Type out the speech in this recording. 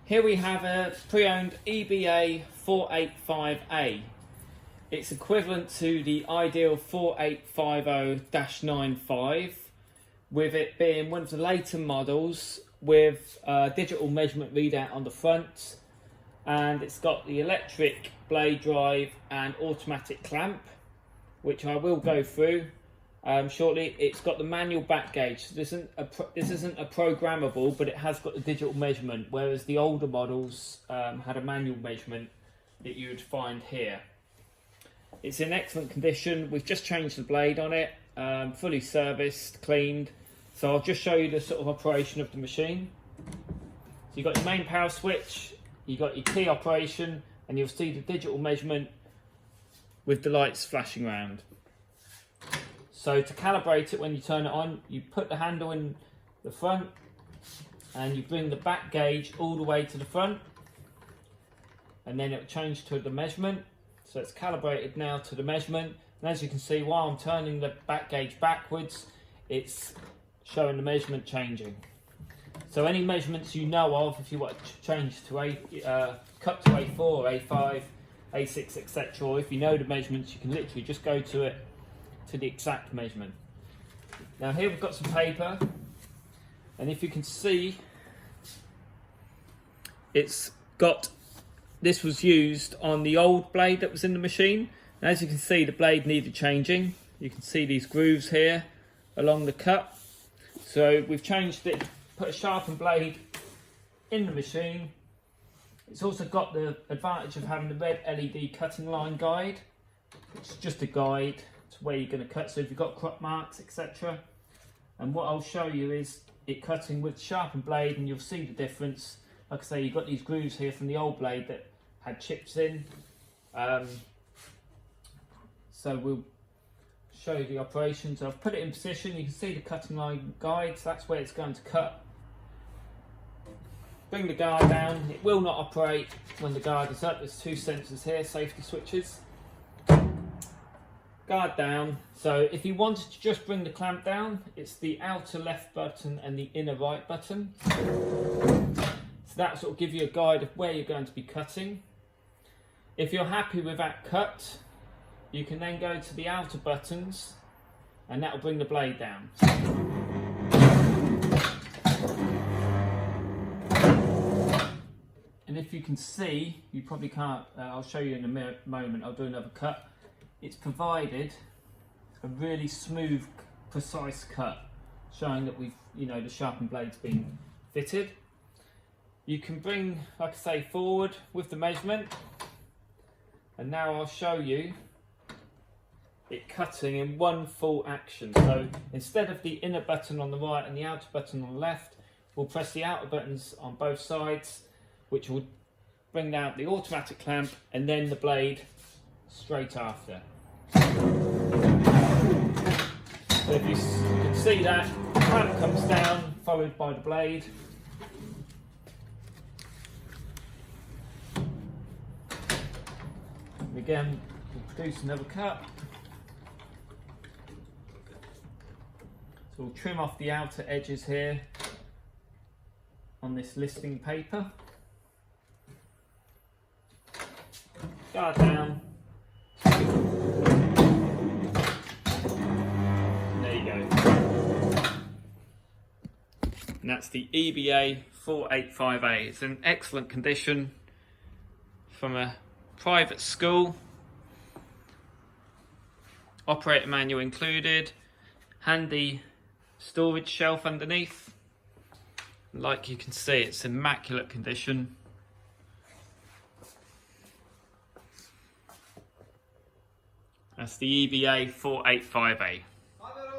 Here we have a pre-owned EBA 485A. It's equivalent to the ideal 4850-95, with it being one of the later models with a digital measurement readout on the front, and it's got the electric blade drive and automatic clamp, which I will go through shortly. It's got the manual back gauge. This isn't a programmable, but it has got the digital measurement, whereas the older models had a manual measurement that you would find here. It's in excellent condition. We've just changed the blade on it, fully serviced, cleaned. So I'll just show you the sort of operation of the machine. So you've got your main power switch, you've got your key operation, and you'll see the digital measurement with the lights flashing around. So to calibrate it, when you turn it on, you put the handle in the front and you bring the back gauge all the way to the front, and then it'll change to the measurement. So it's calibrated now to the measurement, and as you can see, while I'm turning the back gauge backwards, it's showing the measurement changing. So any measurements you know of, if you want to change to cut to A4, A5, A6, etc., or if you know the measurements, you can literally just go to it, to the exact measurement. Now here we've got some paper, and if you can see, it's got, this was used on the old blade that was in the machine, and as you can see, the blade needed changing. You can see these grooves here along the cut. So we've changed it, put a sharpened blade in the machine. It's also got the advantage of having the red LED cutting line guide. It's just a guide to where you're going to cut, so if you've got crop marks, etc. And what I'll show you is it cutting with sharpened blade, and you'll see the difference. Like I say, you've got these grooves here from the old blade that had chips in. So we'll show you the operation. So I've put it in position. You can see the cutting line guide, so that's where it's going to cut. Bring the guard down. It will not operate when the guard is up. There's two sensors here, safety switches. Guard down. So if you wanted to just bring the clamp down, it's the outer left button and the inner right button. So that will give you a guide of where you're going to be cutting. If you're happy with that cut, you can then go to the outer buttons, and that will bring the blade down. And if you can see, you probably can't, I'll show you in a moment, I'll do another cut. It's provided a really smooth, precise cut, showing that the sharpened blade's been fitted. You can bring, like I say, forward with the measurement, and now I'll show you it cutting in one full action. So instead of the inner button on the right and the outer button on the left, we'll press the outer buttons on both sides, which will bring out the automatic clamp and then the blade straight after. So if you can see that, the clamp comes down, followed by the blade. And again, we'll produce another cut. So we'll trim off the outer edges here on this listing paper. Guard down. There you go. And that's the EBA 485A. It's in excellent condition from a private school. Operator manual included. Handy storage shelf underneath. Like you can see, it's immaculate condition. That's the EBA 485A.